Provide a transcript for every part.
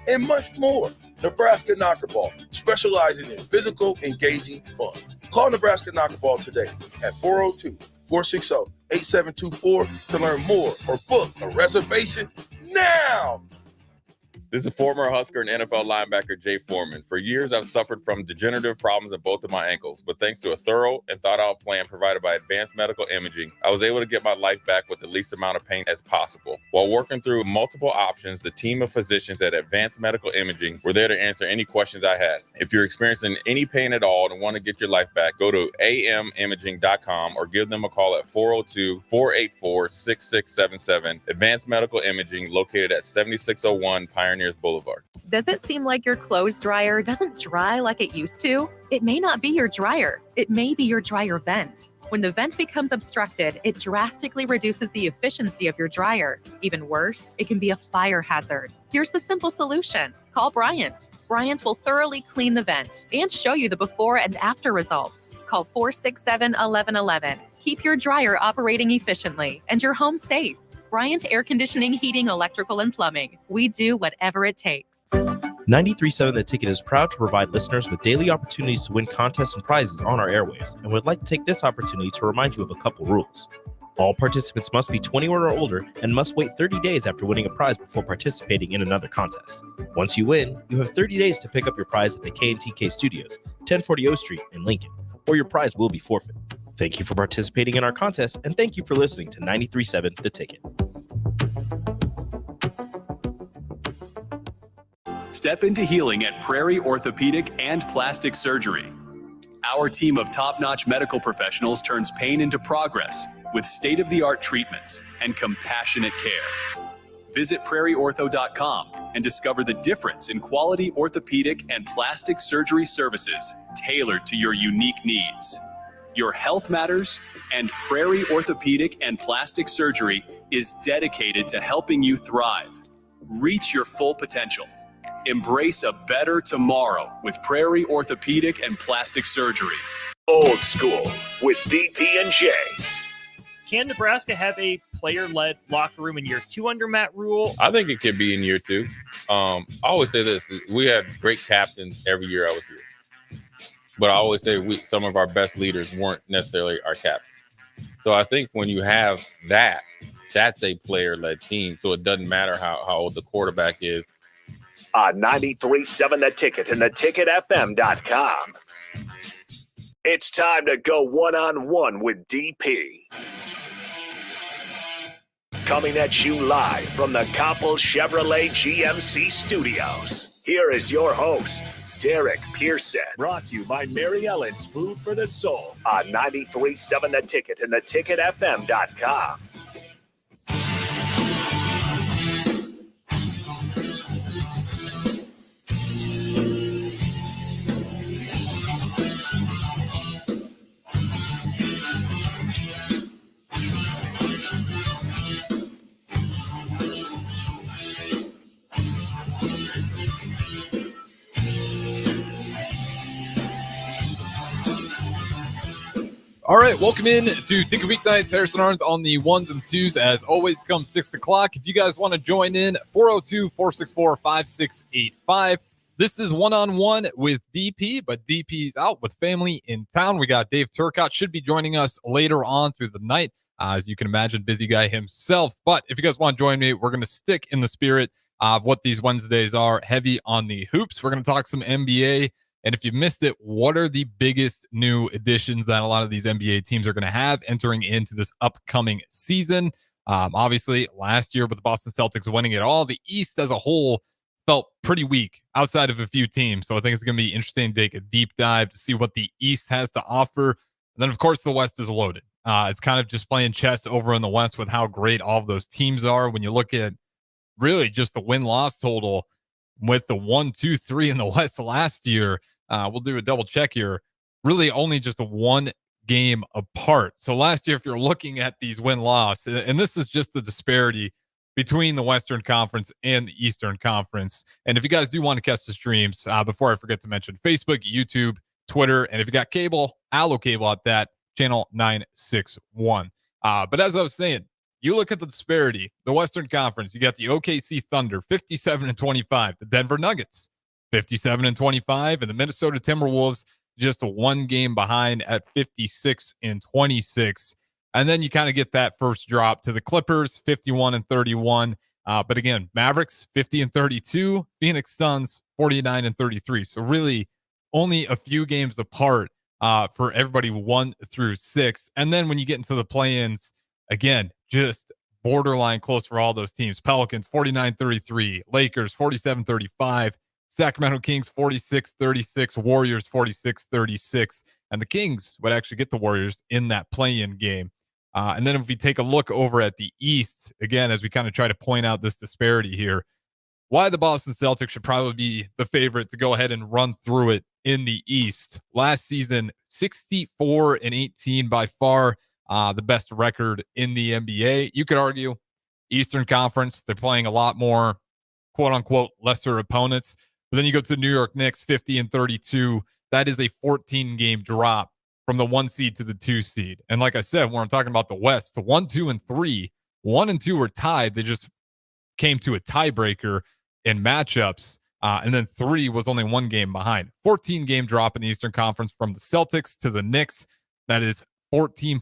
and much more. Nebraska Knockerball, specializing in physical, engaging fun. Call Nebraska Knockerball today at 402-460-8724 to learn more or book a reservation now. This is former Husker and NFL linebacker Jay Foreman. For years, I've suffered from degenerative problems in both of my ankles, but thanks to a thorough and thought-out plan provided by Advanced Medical Imaging, I was able to get my life back with the least amount of pain as possible. While working through multiple options, the team of physicians at Advanced Medical Imaging were there to answer any questions I had. If you're experiencing any pain at all and want to get your life back, go to amimaging.com or give them a call at 402-484-6677. Advanced Medical Imaging, located at 7601 Pioneers Boulevard. Does it seem like your clothes dryer doesn't dry like it used to? It may not be your dryer. It may be your dryer vent. When the vent becomes obstructed, it drastically reduces the efficiency of your dryer. Even worse, it can be a fire hazard. Here's the simple solution. Call Bryant. Bryant will thoroughly clean the vent and show you the before and after results. Call 467-1111. Keep your dryer operating efficiently and your home safe. Bryant Air Conditioning, Heating, Electrical, and Plumbing. We do whatever it takes. 93.7 The Ticket is proud to provide listeners with daily opportunities to win contests and prizes on our airwaves, and would like to take this opportunity to remind you of a couple rules. All participants must be 21 or older and must wait 30 days after winning a prize before participating in another contest. Once you win, you have 30 days to pick up your prize at the K&TK Studios, 1040 O Street in Lincoln, or your prize will be forfeit. Thank you for participating in our contest, and thank you for listening to 93.7 The Ticket. Step into healing at Prairie Orthopedic and Plastic Surgery. Our team of top-notch medical professionals turns pain into progress with state-of-the-art treatments and compassionate care. Visit prairieortho.com and discover the difference in quality orthopedic and plastic surgery services tailored to your unique needs. Your health matters, and Prairie Orthopedic and Plastic Surgery is dedicated to helping you thrive. Reach your full potential. Embrace a better tomorrow with Prairie Orthopedic and Plastic Surgery. Old School with DP and J. Can Nebraska have a player-led locker room in year 2 under Matt Rule? I think it could be in year 2. I always say this. We had great captains every year I was here. But I always say some of our best leaders weren't necessarily our captains. So I think when you have that, that's a player-led team. So it doesn't matter how old the quarterback is. 93.7 The Ticket and theticketfm.com. It's time to go one-on-one with DP. Coming at you live from the Koppel Chevrolet GMC studios. Here is your host, Derek Pearson. Brought to you by Mary Ellen's Food for the Soul on 93.7 The Ticket and theticketfm.com. All right, welcome in to Ticket Weeknights. Harrison Arns on the ones and twos. As always, come 6 o'clock. If you guys want to join in, 402-464-5685. This is one-on-one with DP, but DP's out with family in town. We got Dave Turcotte, should be joining us later on through the night. As you can imagine, busy guy himself. But if you guys want to join me, we're going to stick in the spirit of what these Wednesdays are, heavy on the hoops. We're going to talk some NBA. And if you missed it, what are the biggest new additions that a lot of these NBA teams are going to have entering into this upcoming season? Obviously, last year with the Boston Celtics winning it all, the East as a whole felt pretty weak outside of a few teams. So I think it's going to be interesting to take a deep dive to see what the East has to offer. And then, of course, the West is loaded. It's kind of just playing chess over in the West with how great all of those teams are. When you look at really just the win-loss total, with the 1, 2, 3 in the West last year, we'll do a double check here. Really only just a 1 game apart. So last year, if you're looking at these win-loss, and this is just the disparity between the Western Conference and the Eastern Conference. And if you guys do want to catch the streams, before I forget to mention Facebook, YouTube, Twitter, and if you got cable, Allo Cable at that, channel 961. But as I was saying, you look at the disparity, the Western Conference, you got the OKC Thunder, 57-25, the Denver Nuggets, 57-25, and the Minnesota Timberwolves just one game behind at 56-26. And then you kind of get that first drop to the Clippers, 51-31. But again, Mavericks, 50-32, Phoenix Suns, 49-33. So really only a few games apart for everybody 1 through 6. And then when you get into the play-ins, again, just borderline close for all those teams. Pelicans, 49-33, Lakers, 47-35, Sacramento Kings, 46-36, Warriors, 46-36. And the Kings would actually get the Warriors in that play-in game. And then if we take a look over at the East, again, as we kind of try to point out this disparity here, why the Boston Celtics should probably be the favorite to go ahead and run through it in the East. Last season, 64-18, by far the best record in the NBA. You could argue Eastern Conference, they're playing a lot more quote unquote lesser opponents. But then you go to New York Knicks, 50-32. That is a 14-game drop from the 1 seed to the 2 seed. And like I said, when I'm talking about the West, to 1, 2, and 3, 1 and 2 were tied. They just came to a tiebreaker in matchups. And then 3 was only 1 game behind. 14-game drop in the Eastern Conference from the Celtics to the Knicks. That is 14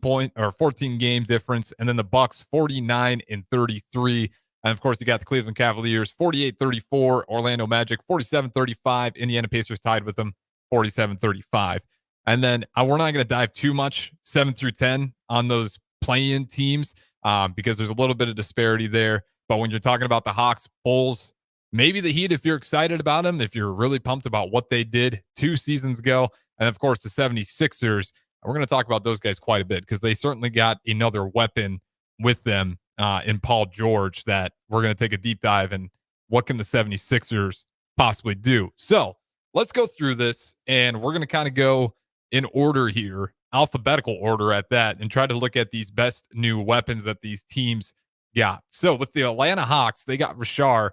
game difference. And then the Bucks, 49-33. And of course, you got the Cleveland Cavaliers, 48-34, Orlando Magic, 47-35, Indiana Pacers tied with them, 47-35. And then we're not going to dive too much 7 through 10 on those play-in teams because there's a little bit of disparity there. But when you're talking about the Hawks, Bulls, maybe the Heat, if you're excited about them, if you're really pumped about what they did 2 seasons ago, and of course the 76ers, we're going to talk about those guys quite a bit because they certainly got another weapon with them in Paul George that we're going to take a deep dive in. What can the 76ers possibly do? So let's go through this, and we're going to kind of go in order here, alphabetical order at that, and try to look at these best new weapons that these teams got. So with the Atlanta Hawks, they got Rashard.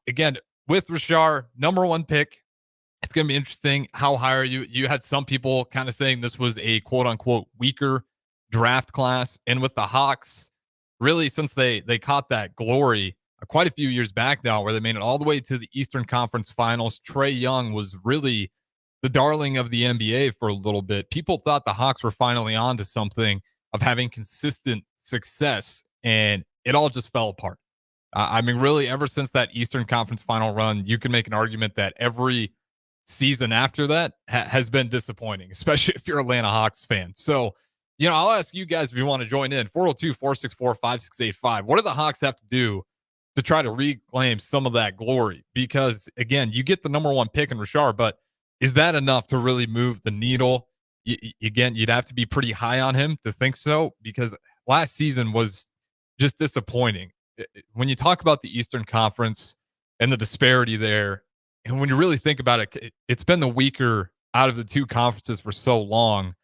Again, with Rashard, number 1 pick. It's going to be interesting. How high are you? You had some people kind of saying this was a quote unquote weaker draft class. And with the Hawks, really, since they caught that glory quite a few years back now, where they made it all the way to the Eastern Conference Finals, Trae Young was really the darling of the NBA for a little bit. People thought the Hawks were finally on to something of having consistent success, and it all just fell apart. I mean, really, ever since that Eastern Conference Final run, you can make an argument that every season after that has been disappointing, especially if you're an Atlanta Hawks fan. So, I'll ask you guys if you want to join in. 402-464-5685. What do the Hawks have to do to try to reclaim some of that glory? Because, again, you get the number 1 pick in Rashard, but is that enough to really move the needle? Again, you'd have to be pretty high on him to think so, because last season was just disappointing. When you talk about the Eastern Conference and the disparity there, and when you really think about it, it's been the weaker out of the 2 conferences for so long.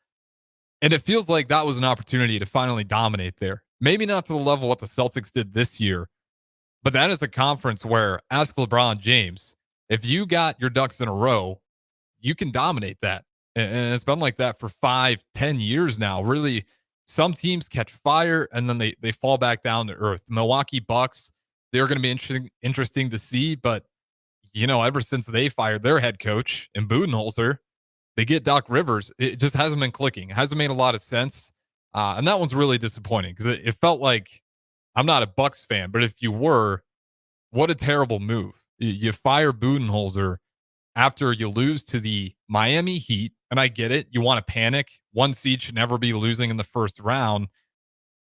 And it feels like that was an opportunity to finally dominate there. Maybe not to the level what the Celtics did this year, but that is a conference where, ask LeBron James, if you got your ducks in a row, you can dominate that. And it's been like that for 5-10 years now. Really, some teams catch fire and then they fall back down to earth. The Milwaukee Bucks, they're going to be interesting to see, but ever since they fired their head coach in Budenholzer, they get Doc Rivers. It just hasn't been clicking. It hasn't made a lot of sense. And that one's really disappointing because it felt like, I'm not a Bucks fan, but if you were, what a terrible move. You fire Budenholzer after you lose to the Miami Heat. And I get it. You want to panic. 1 seed should never be losing in the first round.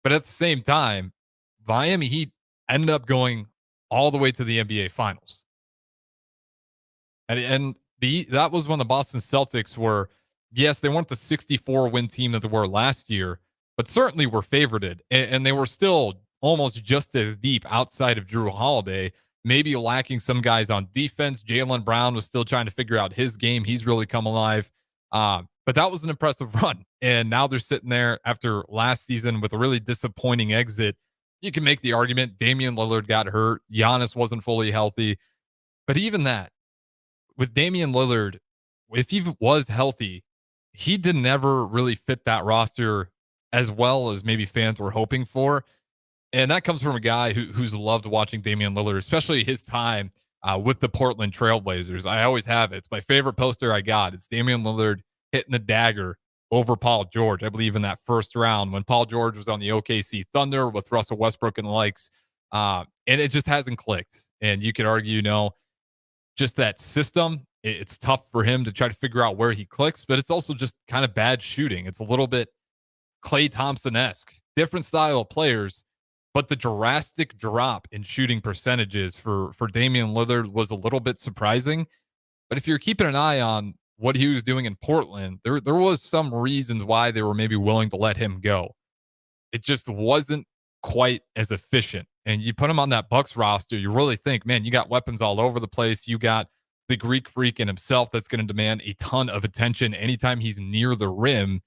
But at the same time, Miami Heat ended up going all the way to the NBA Finals. And that was when the Boston Celtics were, yes, they weren't the 64-win team that they were last year, but certainly were favorited. And they were still almost just as deep outside of Drew Holiday, maybe lacking some guys on defense. Jaylen Brown was still trying to figure out his game. He's really come alive. But that was an impressive run. And now they're sitting there after last season with a really disappointing exit. You can make the argument Damian Lillard got hurt. Giannis wasn't fully healthy. But even that, with Damian Lillard, if he was healthy, he didn't ever really fit that roster as well as maybe fans were hoping for. And that comes from a guy who's loved watching Damian Lillard, especially his time with the Portland Trailblazers. I always have it. It's my favorite poster I got. It's Damian Lillard hitting the dagger over Paul George, I believe, in that first round when Paul George was on the OKC Thunder with Russell Westbrook and the likes. And it just hasn't clicked. And you could argue, just that system, it's tough for him to try to figure out where he clicks, but it's also just kind of bad shooting. It's a little bit Klay Thompson-esque, different style of players, but the drastic drop in shooting percentages for Damian Lillard was a little bit surprising. But if you're keeping an eye on what he was doing in Portland, there was some reasons why they were maybe willing to let him go. It just wasn't quite as efficient. And you put him on that Bucks roster, you really think, man, you got weapons all over the place. You got the Greek freak in himself that's going to demand a ton of attention anytime he's near the rim.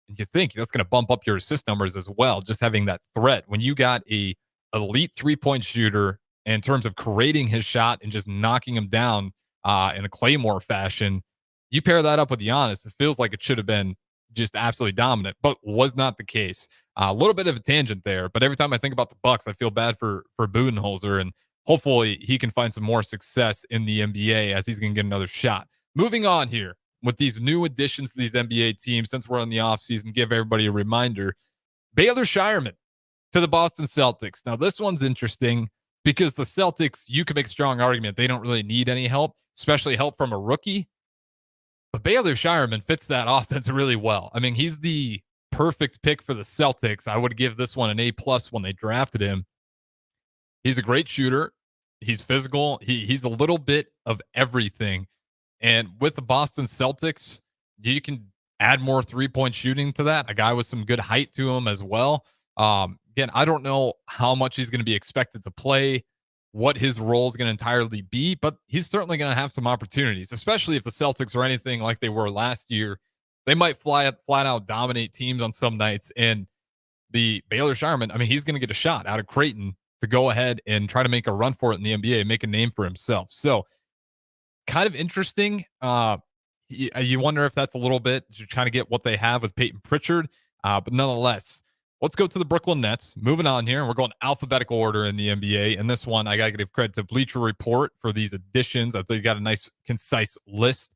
And you think that's going to bump up your assist numbers as well, just having that threat. When you got a elite 3-point shooter in terms of creating his shot and just knocking him down in a Claymore fashion, you pair that up with Giannis, it feels like it should have been just absolutely dominant, but was not the case. A little bit of a tangent there, but every time I think about the Bucks, I feel bad for Budenholzer, and hopefully he can find some more success in the NBA as he's going to get another shot. Moving on here with these new additions to these NBA teams, since we're in the offseason, give everybody a reminder. Baylor Shireman to the Boston Celtics. Now, this one's interesting because the Celtics, you can make a strong argument they don't really need any help, especially help from a rookie. But Baylor Shireman fits that offense really well. I mean, he's the perfect pick for the Celtics. I would give this one an A+ when they drafted him. He's a great shooter. He's physical. He's a little bit of everything. And with the Boston Celtics, you can add more 3-point shooting to that. A guy with some good height to him as well. Again, I don't know how much he's going to be expected to play, what his role is going to entirely be, but he's certainly going to have some opportunities, especially if the Celtics are anything like they were last year. They might flat out dominate teams on some nights. And the Baylor Shireman, I mean, he's going to get a shot out of Creighton to go ahead and try to make a run for it in the NBA, make a name for himself. So kind of interesting. You wonder if that's a little bit trying to get what they have with Peyton Pritchard. But nonetheless, let's go to the Brooklyn Nets. Moving on here, and we're going alphabetical order in the NBA. And this one, I got to give credit to Bleacher Report for these additions. I think you got a nice, concise list.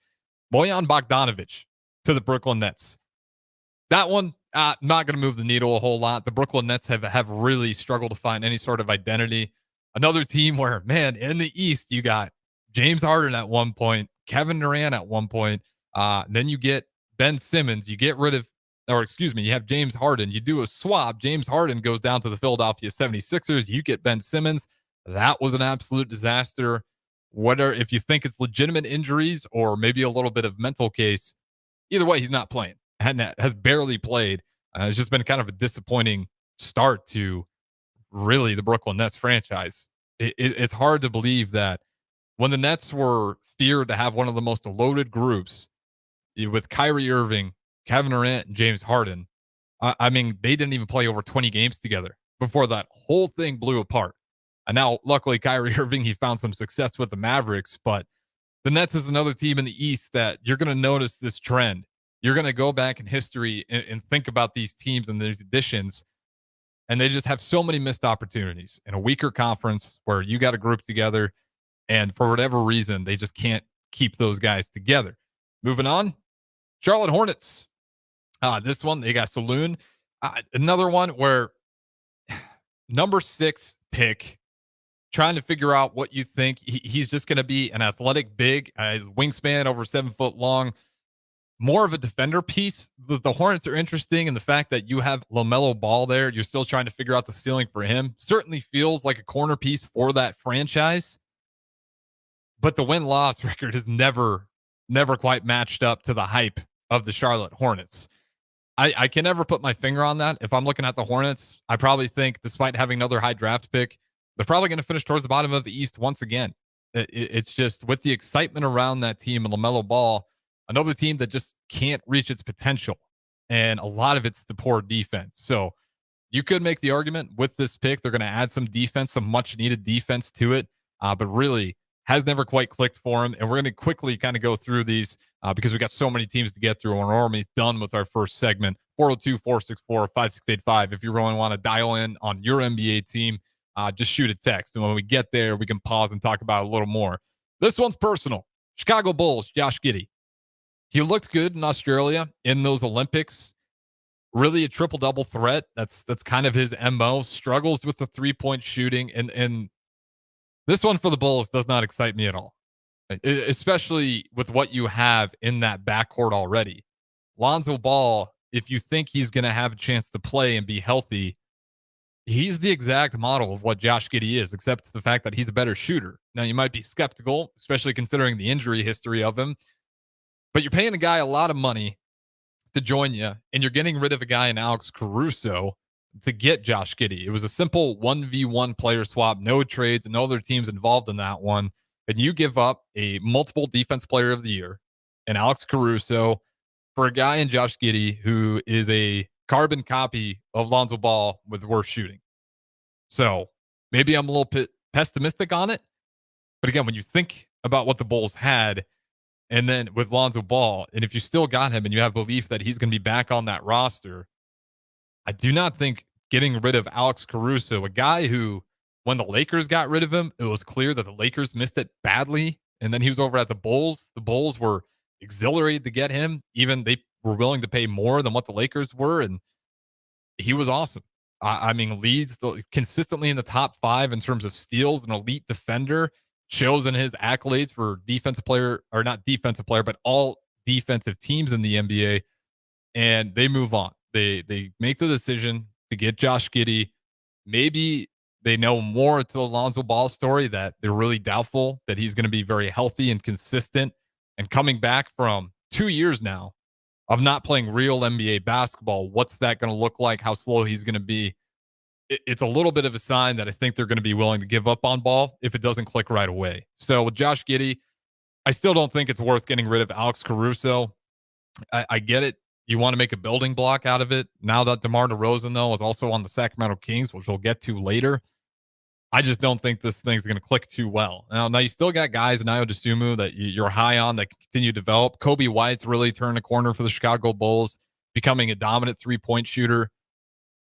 Bojan Bogdanovic to the Brooklyn Nets. That one, not going to move the needle a whole lot. The Brooklyn Nets have really struggled to find any sort of identity. Another team where, man, in the East, you got James Harden at one point, Kevin Durant at one point. Then you get Ben Simmons. You get rid of, you have James Harden. You do a swap. James Harden goes down to the Philadelphia 76ers. You get Ben Simmons. That was an absolute disaster. Whether if you think it's legitimate injuries or maybe a little bit of mental case, either way, he's not playing and has barely played. It's just been kind of a disappointing start to really the Brooklyn Nets franchise. It's hard to believe that when the Nets were feared to have one of the most loaded groups with Kyrie Irving, Kevin Durant, and James Harden, I mean, they didn't even play over 20 games together before that whole thing blew apart. And now, luckily, Kyrie Irving, he found some success with the Mavericks, but the Nets is another team in the East that you're going to notice this trend. You're going to go back in history and think about these teams and these additions, and they just have so many missed opportunities in a weaker conference where you got to group together, and for whatever reason, they just can't keep those guys together. Moving on, Charlotte Hornets. This one, they got Saloon. Another one where number 6 pick, trying to figure out what you think. He's just going to be an athletic big, wingspan over 7 foot long, more of a defender piece. The Hornets are interesting in the fact that you have LaMelo Ball there. You're still trying to figure out the ceiling for him. Certainly feels like a corner piece for that franchise. But the win-loss record has never quite matched up to the hype of the Charlotte Hornets. I can never put my finger on that. If I'm looking at the Hornets, I probably think, despite having another high draft pick, they're probably going to finish towards the bottom of the East once again. It's just with the excitement around that team and LaMelo Ball, another team that just can't reach its potential. And a lot of it's the poor defense. So you could make the argument with this pick, they're going to add some defense, some much needed defense to it. But really has never quite clicked for him. And we're going to quickly kind of go through these because we got so many temes to get through. And we're almost done with our first segment. 402-464-5685. If you really want to dial in on your NBA team, just shoot a text. And when we get there, we can pause and talk about it a little more. This one's personal. Chicago Bulls, Josh Giddey. He looked good in Australia in those Olympics. Really a triple-double threat. That's kind of his MO. Struggles with the three-point shooting. And this one for the Bulls does not excite me at all, especially with what you have in that backcourt already. Lonzo Ball, if you think he's going to have a chance to play and be healthy, he's the exact model of what Josh Giddey is, except the fact that he's a better shooter. Now, you might be skeptical, especially considering the injury history of him, but you're paying a guy a lot of money to join you, and you're getting rid of a guy in Alex Caruso to get Josh Giddey. It was a simple 1v1 player swap, no trades, and no other teams involved in that one. And you give up a multiple defense player of the year and Alex Caruso for a guy in Josh Giddey who is a carbon copy of Lonzo Ball with worse shooting. So maybe I'm a little bit pessimistic on it. But again, when you think about what the Bulls had, and then with Lonzo Ball, and if you still got him and you have belief that he's going to be back on that roster, I do not think getting rid of Alex Caruso, a guy who, when the Lakers got rid of him, it was clear that the Lakers missed it badly. And then he was over at the Bulls. The Bulls were exhilarated to get him. Even they were willing to pay more than what the Lakers were. And he was awesome. I mean, leads consistently in the top 5 in terms of steals, an elite defender, shows in his accolades for defensive player, or not defensive player, but all defensive teams in the NBA. And they move on. They make the decision to get Josh Giddey. Maybe they know more to the Lonzo Ball story, that they're really doubtful that he's going to be very healthy and consistent. And coming back from 2 years now of not playing real NBA basketball, what's that going to look like? How slow he's going to be? It's a little bit of a sign that I think they're going to be willing to give up on Ball if it doesn't click right away. So with Josh Giddey, I still don't think it's worth getting rid of Alex Caruso. I get it. You want to make a building block out of it. Now that DeMar DeRozan, though, is also on the Sacramento Kings, which we'll get to later, I just don't think this thing's going to click too well. Now you still got guys in Ayo Dosunmu that you're high on that can continue to develop. Kobe White's really turned a corner for the Chicago Bulls, becoming a dominant three-point shooter.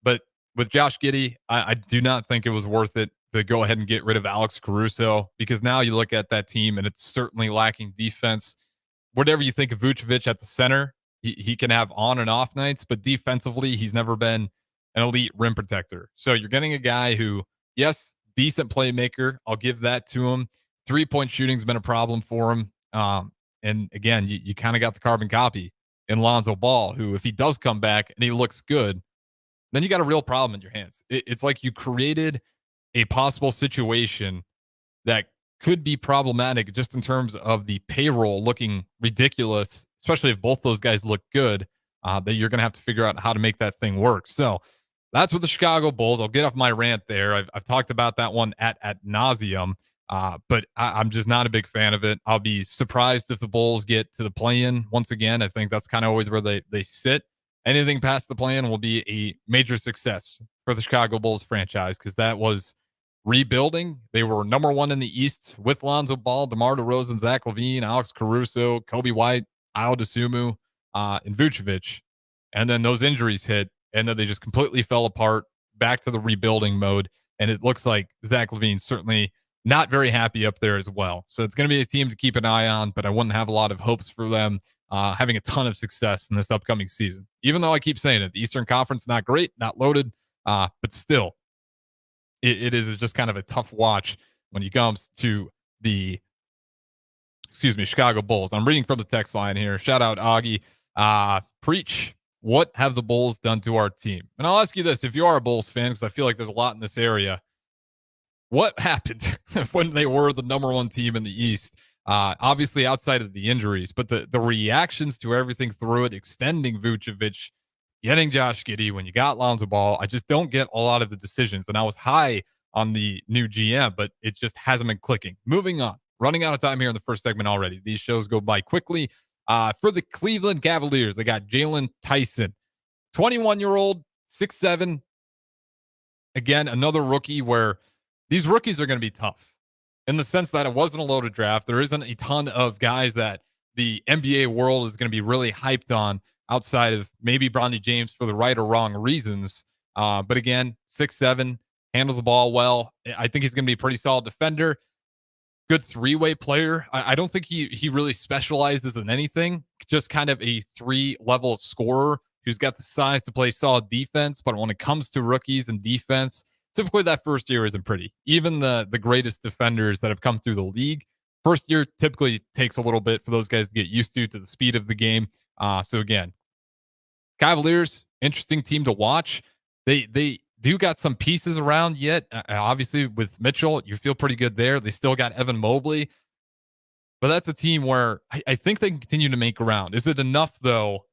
But with Josh Giddey, I do not think it was worth it to go ahead and get rid of Alex Caruso, because now you look at that team and it's certainly lacking defense. Whatever you think of Vucevic at the center, he can have on and off nights, but defensively, he's never been an elite rim protector. So you're getting a guy who, yes, decent playmaker. I'll give that to him. Three-point shooting's been a problem for him. And again, you kind of got the carbon copy in Lonzo Ball, who, if he does come back and he looks good, then you got a real problem in your hands. It's like you created a possible situation that could be problematic just in terms of the payroll looking ridiculous, especially if both those guys look good, that you're going to have to figure out how to make that thing work. So that's with the Chicago Bulls. I'll get off my rant there. I've talked about that one at nauseum, but I'm just not a big fan of it. I'll be surprised if the Bulls get to the play-in once again. I think that's kind of always where they sit. Anything past the play-in will be a major success for the Chicago Bulls franchise, because that was rebuilding. They were number 1 in the East with Lonzo Ball, DeMar DeRozan, Zach LaVine, Alex Caruso, Kobe White, Ayo Dosunmu, and Vucevic. And then those injuries hit, and then they just completely fell apart, back to the rebuilding mode. And it looks like Zach LaVine's certainly not very happy up there as well. So it's going to be a team to keep an eye on, but I wouldn't have a lot of hopes for them having a ton of success in this upcoming season. Even though I keep saying it, the Eastern Conference, not great, not loaded, but still, it is just kind of a tough watch when it comes to the, Chicago Bulls. I'm reading from the text line here. Shout out Augie. Preach. What have the Bulls done to our team? And I'll ask you this, if you are a Bulls fan, because I feel like there's a lot in this area, what happened when they were the number 1 team in the East? Obviously outside of the injuries, but the reactions to everything through it, extending Vucevic, getting Josh Giddey when you got Lonzo Ball, I just don't get a lot of the decisions. And I was high on the new GM, but it just hasn't been clicking. Moving on. Running out of time here in the first segment already. These shows go by quickly. For the Cleveland Cavaliers, they got Jalen Tyson, 21-year-old, 6'7". Again, another rookie where these rookies are going to be tough in the sense that it wasn't a loaded draft. There isn't a ton of guys that the NBA world is going to be really hyped on outside of maybe Bronny James for the right or wrong reasons. But again, 6'7", handles the ball well. I think he's going to be a pretty solid defender. Good three-way player. I don't think he really specializes in anything. Just kind of a three-level scorer who's got the size to play solid defense. But when it comes to rookies and defense, typically that first year isn't pretty. Even the greatest defenders that have come through the league, first year typically takes a little bit for those guys to get used to the speed of the game. So again, Cavaliers, interesting team to watch. They do got some pieces around yet. Obviously, with Mitchell, you feel pretty good there. They still got Evan Mobley. But that's a team where I think they can continue to make ground. Is it enough, though,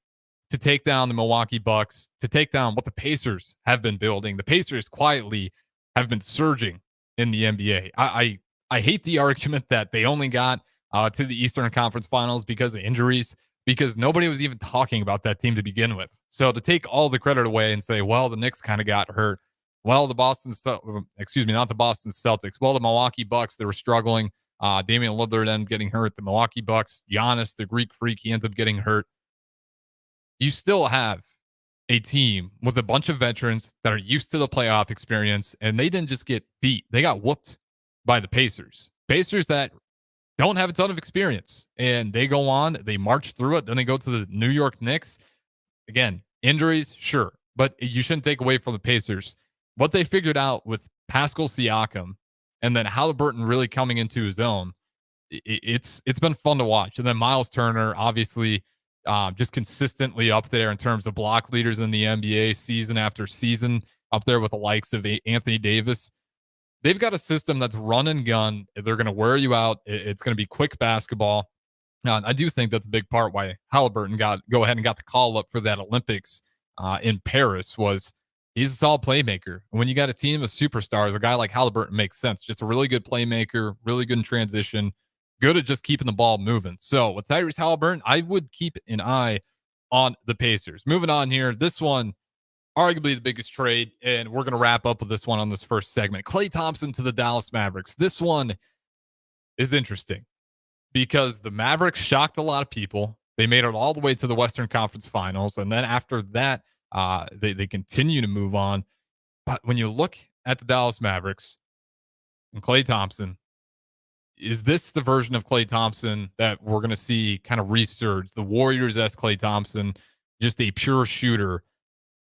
to take down the Milwaukee Bucks, to take down what the Pacers have been building? The Pacers quietly have been surging in the NBA. I hate the argument that they only got to the Eastern Conference Finals because of injuries, because nobody was even talking about that team to begin with. So to take all the credit away and say, well, the Knicks kind of got hurt. Well, the not the Boston Celtics. Well, the Milwaukee Bucks, they were struggling. Damian Lillard ended up getting hurt. The Milwaukee Bucks, Giannis, the Greek freak, he ends up getting hurt. You still have a team with a bunch of veterans that are used to the playoff experience, and they didn't just get beat. They got whooped by the Pacers. Pacers that don't have a ton of experience, and they go on, they march through it. Then they go to the New York Knicks. Again, injuries, sure, but you shouldn't take away from the Pacers. What they figured out with Pascal Siakam and then Haliburton really coming into his own, it's been fun to watch. And then Miles Turner, obviously, just consistently up there in terms of block leaders in the NBA season after season, up there with the likes of Anthony Davis. They've got a system that's run and gun. They're going to wear you out. It's going to be quick basketball. I do think that's a big part why Haliburton go ahead and got the call up for that Olympics in Paris. Was he's a solid playmaker. And when you got a team of superstars, a guy like Haliburton makes sense. Just a really good playmaker, really good in transition, good at just keeping the ball moving. So with Tyrese Haliburton, I would keep an eye on the Pacers. Moving on here, this one, arguably the biggest trade, and we're going to wrap up with this one on this first segment. Klay Thompson to the Dallas Mavericks. This one is interesting because the Mavericks shocked a lot of people. They made it all the way to the Western Conference Finals, and then after that, they continue to move on. But when you look at the Dallas Mavericks and Klay Thompson, is this the version of Klay Thompson that we're going to see kind of resurge? The Warriors-esque Klay Thompson, just a pure shooter.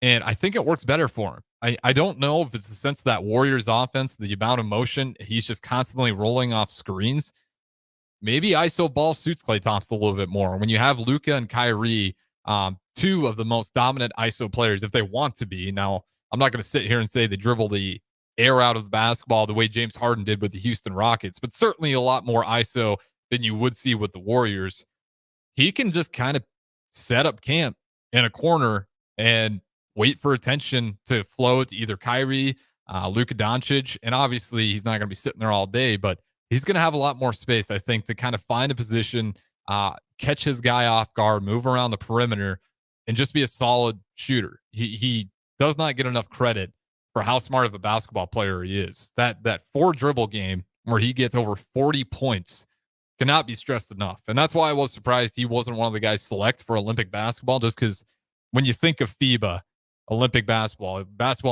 And I think it works better for him. I don't know if it's the sense of that Warriors offense, the amount of motion, he's just constantly rolling off screens. Maybe ISO ball suits Klay Thompson a little bit more. When you have Luka and Kyrie, two of the most dominant ISO players, if they want to be. Now, I'm not going to sit here and say they dribble the air out of the basketball the way James Harden did with the Houston Rockets, but certainly a lot more ISO than you would see with the Warriors. He can just kind of set up camp in a corner and wait for attention to flow to either Kyrie, Luka Doncic, and obviously he's not going to be sitting there all day, but he's going to have a lot more space, I think, to kind of find a position, catch his guy off guard, move around the perimeter, and just be a solid shooter. He does not get enough credit for how smart of a basketball player he is. That 4 dribble game where he gets over 40 points cannot be stressed enough. And that's why I was surprised he wasn't one of the guys select for Olympic basketball, just because when you think of FIBA, Olympic basketball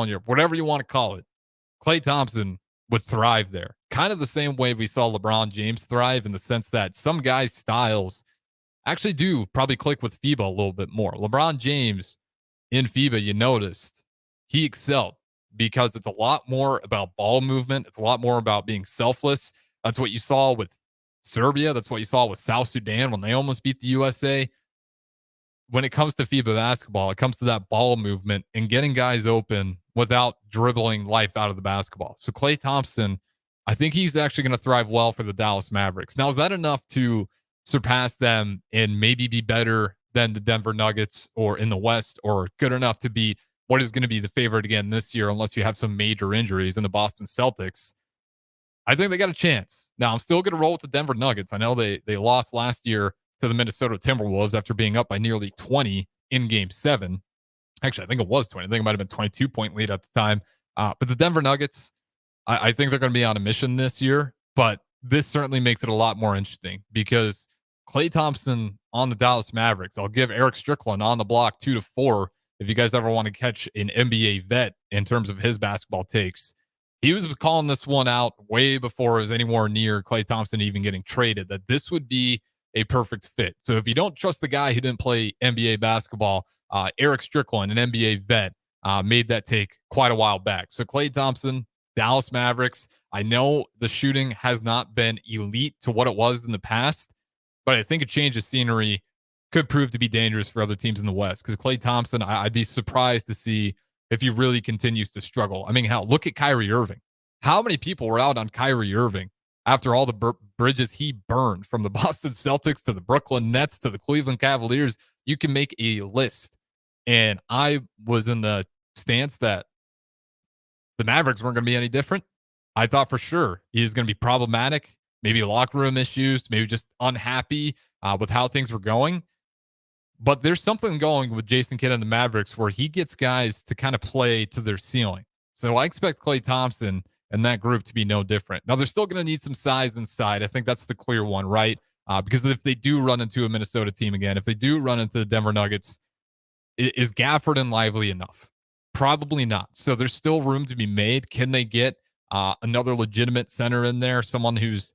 in Europe, whatever you want to call it, Klay Thompson would thrive there. Kind of the same way we saw LeBron James thrive, in the sense that some guys' styles actually do probably click with FIBA a little bit more. LeBron James in FIBA, you noticed, he excelled because it's a lot more about ball movement. It's a lot more about being selfless. That's what you saw with Serbia. That's what you saw with South Sudan when they almost beat the USA. When it comes to FIBA basketball, it comes to that ball movement and getting guys open without dribbling life out of the basketball. So Klay Thompson, I think he's actually going to thrive well for the Dallas Mavericks. Now, is that enough to surpass them and maybe be better than the Denver Nuggets or in the West, or good enough to be what is going to be the favorite again this year, unless you have some major injuries in the Boston Celtics? I think they got a chance. Now, I'm still going to roll with the Denver Nuggets. I know they lost last year to the Minnesota Timberwolves after being up by nearly 20 in Game 7. Actually, I think it was 20. I think it might have been 22-point lead at the time. But the Denver Nuggets, I think they're going to be on a mission this year. But this certainly makes it a lot more interesting because Klay Thompson on the Dallas Mavericks. I'll give Eric Strickland on the block 2 to 4 if you guys ever want to catch an NBA vet in terms of his basketball takes. He was calling this one out way before it was anywhere near Klay Thompson even getting traded, that this would be a perfect fit. So if you don't trust the guy who didn't play NBA basketball, Eric Strickland, an NBA vet, made that take quite a while back. So Klay Thompson, Dallas Mavericks. I know the shooting has not been elite to what it was in the past, but I think a change of scenery could prove to be dangerous for other teams in the West. Because Klay Thompson, I'd be surprised to see if he really continues to struggle. I mean, hell, look at Kyrie Irving. How many people were out on Kyrie Irving after all the bridges he burned, from the Boston Celtics to the Brooklyn Nets to the Cleveland Cavaliers? You can make a list. And I was in the stance that the Mavericks weren't going to be any different. I thought for sure he was going to be problematic, maybe locker room issues, maybe just unhappy with how things were going. But there's something going with Jason Kidd and the Mavericks where he gets guys to kind of play to their ceiling. So I expect Klay Thompson and that group to be no different. Now, they're still going to need some size inside. I think that's the clear one, right? Because if they do run into a Minnesota team again, if they do run into the Denver Nuggets, is Gafford and Lively enough? Probably not. So there's still room to be made. Can they get another legitimate center in there, someone who's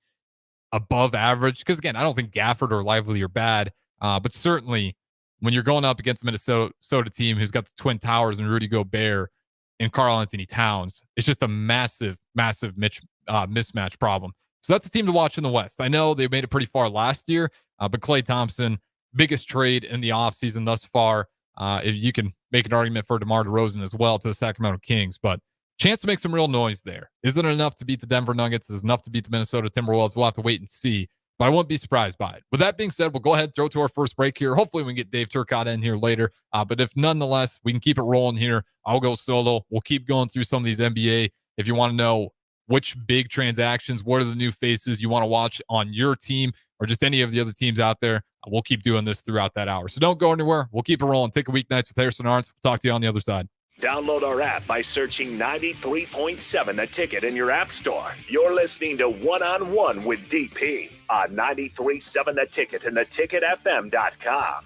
above average? Because, again, I don't think Gafford or Lively are bad, but certainly when you're going up against a Minnesota team who's got the Twin Towers and Rudy Gobert and Karl Anthony Towns, it's just a massive, massive mismatch problem. So that's a team to watch in the West. I know they made it pretty far last year, but Klay Thompson, biggest trade in the offseason thus far. If you can make an argument for DeMar DeRozan as well to the Sacramento Kings, but chance to make some real noise there. Isn't it enough to beat the Denver Nuggets? Is it enough to beat the Minnesota Timberwolves? We'll have to wait and see, but I won't be surprised by it. With that being said, we'll go ahead and throw to our first break here. Hopefully we can get Dave Turcotte in here later, but if nonetheless, we can keep it rolling here. I'll go solo. We'll keep going through some of these NBA. If you want to know which big transactions, what are the new faces you want to watch on your team or just any of the other teams out there, we'll keep doing this throughout that hour. So don't go anywhere. We'll keep it rolling. Take a weeknights with Harrison Arns. We'll talk to you on the other side. Download our app by searching 93.7 The Ticket in your app store. You're listening to One-on-One with DP on 93.7 The Ticket and theticketfm.com.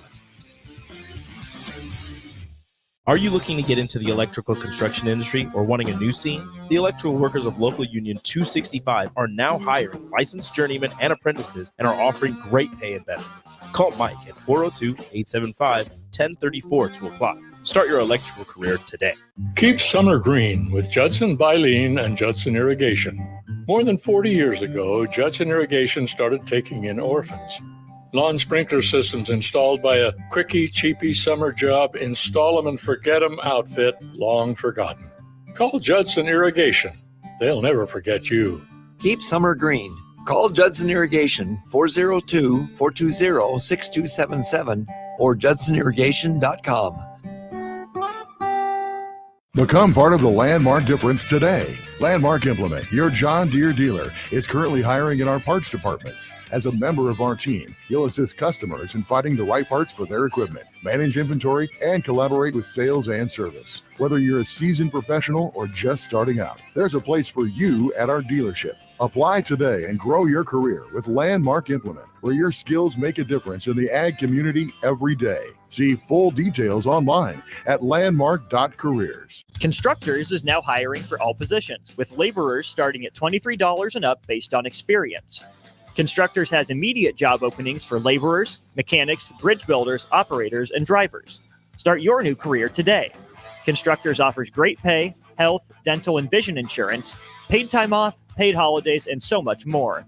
Are you looking to get into the electrical construction industry or wanting a new scene? The electrical workers of Local Union 265 are now hiring licensed journeymen and apprentices and are offering great pay and benefits. Call Mike at 402-875-1034 to apply. Start your electrical career today. Keep summer green with Judson Baleen and Judson Irrigation. More than 40 years ago, Judson Irrigation started taking in orphans. Lawn sprinkler systems installed by a quickie, cheapy summer job, install 'em and forget 'em outfit long forgotten. Call Judson Irrigation. They'll never forget you. Keep summer green. Call Judson Irrigation 402-420-6277 or judsonirrigation.com. Become part of the Landmark difference today. Landmark Implement, your John Deere dealer, is currently hiring in our parts departments. As a member of our team, you'll assist customers in finding the right parts for their equipment, manage inventory, and collaborate with sales and service. Whether you're a seasoned professional or just starting out, there's a place for you at our dealership. Apply today and grow your career with Landmark Implement, where your skills make a difference in the ag community every day. See full details online at landmark.careers. Constructors is now hiring for all positions, with laborers starting at $23 and up based on experience. Constructors has immediate job openings for laborers, mechanics, bridge builders, operators, and drivers. Start your new career today. Constructors offers great pay, health, dental, and vision insurance, paid time off, paid holidays, and so much more.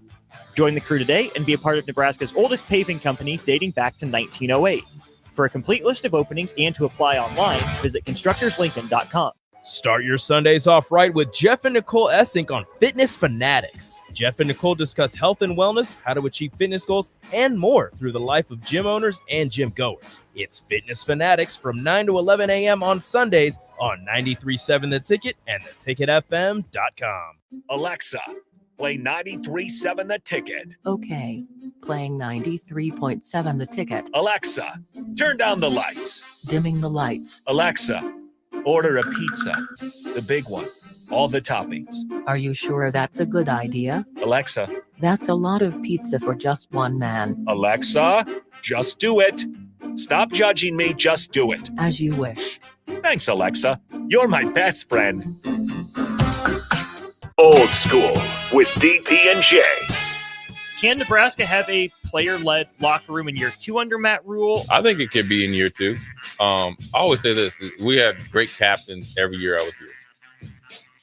Join the crew today and be a part of Nebraska's oldest paving company dating back to 1908. For a complete list of openings and to apply online, visit constructorslincoln.com. Start your Sundays off right with Jeff and Nicole Essink on Fitness Fanatics. Jeff and Nicole discuss health and wellness, how to achieve fitness goals, and more through the life of gym owners and gym goers. It's Fitness Fanatics from 9 to 11 a.m. on Sundays on 93.7 The Ticket and theticketfm.com. Alexa, play 93.7 The Ticket. Okay, playing 93.7 The Ticket. Alexa, turn down the lights. Dimming the lights. Alexa, order a pizza, the big one, all the toppings. Are you sure that's a good idea? Alexa, That's a lot of pizza for just one man. Alexa, just do it. Stop judging me, just do it. As you wish. Thanks, Alexa. You're my best friend. Old School with DP and J. Can Nebraska have a player-led locker room in year 2 under Matt Rule? I think it could be in year 2. I always say this: we had great captains every year I was here,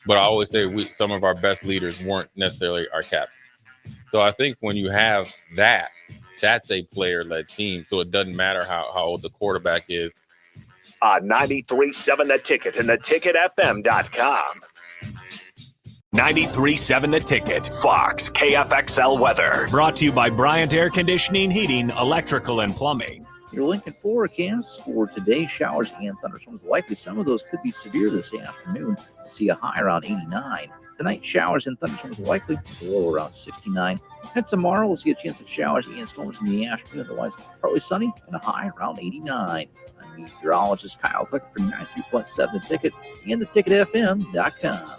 but I always say some of our best leaders weren't necessarily our captains. So I think when you have that, that's a player-led team. So it doesn't matter how old the quarterback is. 93.7 The Ticket and theticketfm.com. 93.7 The Ticket, Fox, KFXL weather. Brought to you by Bryant Air Conditioning, Heating, Electrical, and Plumbing. Your Lincoln forecast for today: showers and thunderstorms likely. Some of those could be severe this afternoon. We'll see a high around 89. Tonight, showers and thunderstorms likely, low around 69. And tomorrow, we'll see a chance of showers and storms in the afternoon. Otherwise, partly sunny and a high around 89. I'm meteorologist Kyle Cook for 93.7 The Ticket and theticketfm.com.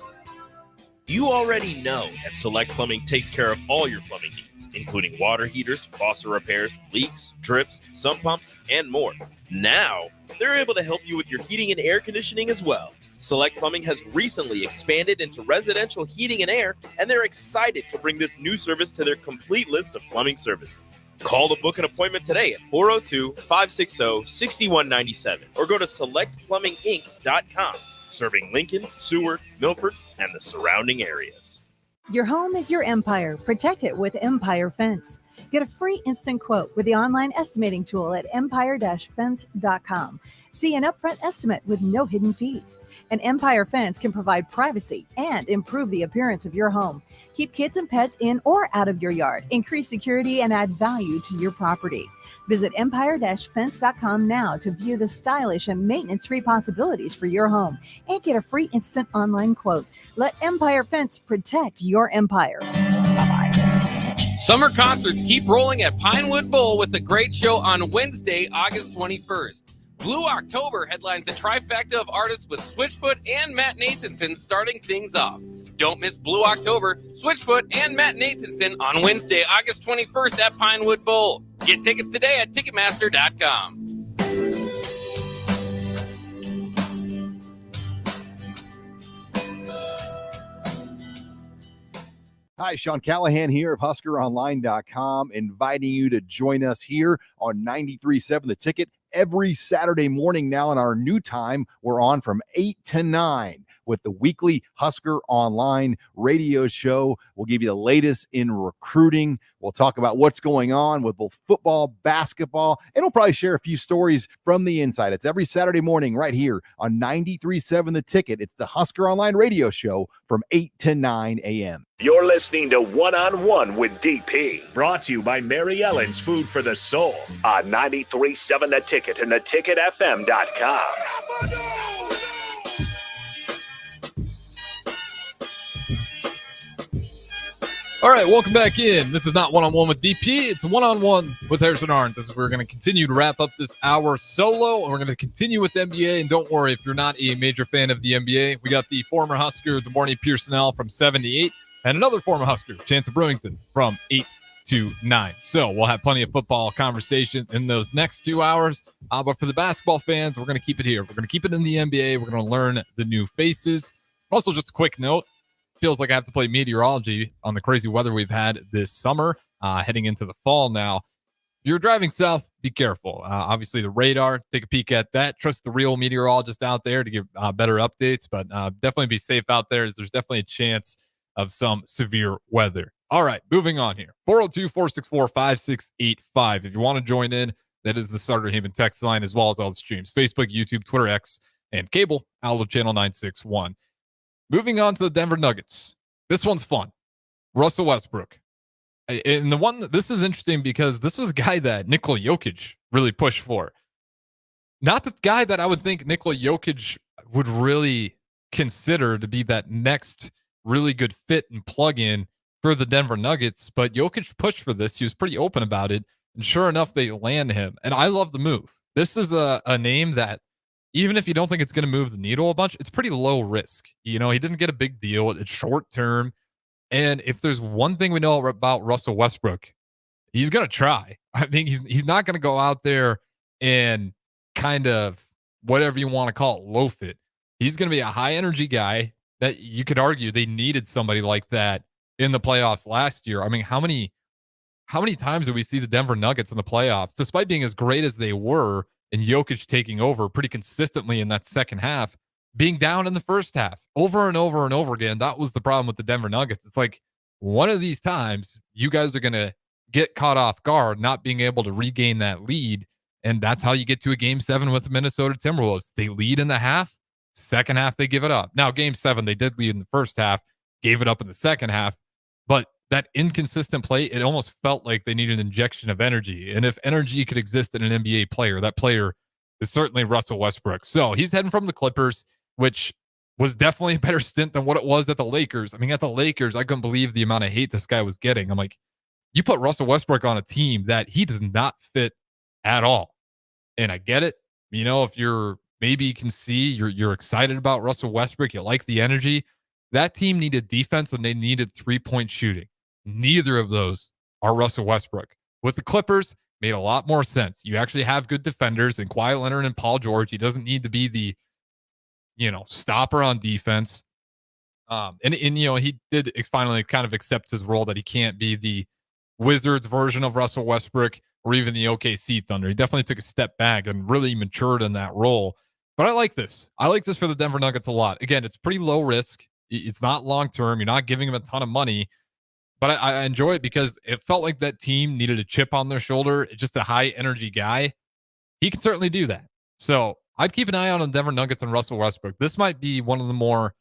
You already know that Select Plumbing takes care of all your plumbing needs, including water heaters, faucet repairs, leaks, drips, sump pumps, and more. Now, they're able to help you with your heating and air conditioning as well. Select Plumbing has recently expanded into residential heating and air, and they're excited to bring this new service to their complete list of plumbing services. Call to book an appointment today at 402-560-6197 or go to selectplumbinginc.com. Serving Lincoln, Seward, Milford, and the surrounding areas. Your home is your empire. Protect it with Empire Fence. Get a free instant quote with the online estimating tool at empire-fence.com. See an upfront estimate with no hidden fees. An Empire Fence can provide privacy and improve the appearance of your home. Keep kids and pets in or out of your yard. Increase security and add value to your property. Visit empire-fence.com now to view the stylish and maintenance-free possibilities for your home and get a free instant online quote. Let Empire Fence protect your empire. Summer concerts keep rolling at Pinewood Bowl with a great show on Wednesday, August 21st. Blue October headlines a trifecta of artists with Switchfoot and Matt Nathanson starting things off. Don't miss Blue October, Switchfoot, and Matt Nathanson on Wednesday, August 21st at Pinewood Bowl. Get tickets today at Ticketmaster.com. Hi, Sean Callahan here of HuskerOnline.com, inviting you to join us here on 93.7 The Ticket every Saturday morning. Now in our new time, we're on from 8 to 9 with the weekly Husker Online radio show. We'll give you the latest in recruiting. We'll talk about what's going on with both football, basketball, and we'll probably share a few stories from the inside. It's every Saturday morning right here on 93.7 The Ticket. It's the Husker Online radio show from 8 to 9 a.m. You're listening to One-on-One with DP, brought to you by Mary Ellen's Food for the Soul on 93.7 The Ticket and theticketfm.com. All right, welcome back in. This is not One-on-One with DP. It's One-on-One with Harrison Arns as we're going to continue to wrap up this hour solo, and we're going to continue with NBA. And don't worry, if you're not a major fan of the NBA, we got the former Husker, DeMorney Pearsonell, from 7 to 8, and another former Husker, Chance of Brewington, from 8 to 9. So we'll have plenty of football conversation in those next 2 hours. But for the basketball fans, we're going to keep it here. We're going to keep it in the NBA. We're going to learn the new faces. Also, just a quick note. Feels like I have to play meteorology on the crazy weather we've had this summer, heading into the fall now. If you're driving south, be careful. Obviously, the radar, take a peek at that. Trust the real meteorologist out there to give better updates, but definitely be safe out there as there's definitely a chance of some severe weather. All right, moving on here. 402-464-5685. If you want to join in, that is the Starter Haven text line, as well as all the streams. Facebook, YouTube, Twitter, X, and cable, Aldo Channel 961. Moving on to the Denver Nuggets. This one's fun. Russell Westbrook. And this is interesting because this was a guy that Nikola Jokic really pushed for. Not the guy that I would think Nikola Jokic would really consider to be that next really good fit and plug-in for the Denver Nuggets, but Jokic pushed for this. He was pretty open about it, and sure enough, they land him. And I love the move. This is a name that, even if you don't think it's going to move the needle a bunch, it's pretty low risk. You know, he didn't get a big deal. It's short term. And if there's one thing we know about Russell Westbrook, he's going to try. I mean, he's not going to go out there and kind of whatever you want to call it, loaf it. He's going to be a high energy guy that you could argue they needed somebody like that in the playoffs last year. I mean, how many times did we see the Denver Nuggets in the playoffs, despite being as great as they were and Jokic taking over pretty consistently in that second half, being down in the first half over and over and over again? That was the problem with the Denver Nuggets. It's like one of these times you guys are going to get caught off guard, not being able to regain that lead. And that's how you get to a game 7 with the Minnesota Timberwolves. They lead in the half, second half, they give it up. Now, game 7, they did lead in the first half, gave it up in the second half. But that inconsistent play, it almost felt like they needed an injection of energy. And if energy could exist in an NBA player, that player is certainly Russell Westbrook. So he's heading from the Clippers, which was definitely a better stint than what it was at the Lakers. I mean, at the Lakers, I couldn't believe the amount of hate this guy was getting. I'm like, you put Russell Westbrook on a team that he does not fit at all. And I get it. You know, if you're maybe you can see you're excited about Russell Westbrook, you like the energy. That team needed defense and they needed 3-point shooting. Neither of those are Russell Westbrook. With the Clippers, made a lot more sense. You actually have good defenders in Kawhi Leonard and Paul George. He doesn't need to be the, stopper on defense. And he did finally kind of accept his role that he can't be the Wizards version of Russell Westbrook or even the OKC Thunder. He definitely took a step back and really matured in that role. But I like this. I like this for the Denver Nuggets a lot. Again, it's pretty low risk. It's not long term. You're not giving them a ton of money. But I enjoy it because it felt like that team needed a chip on their shoulder. Just a high energy guy. He can certainly do that. So I'd keep an eye out on Denver Nuggets and Russell Westbrook. This might be one of the more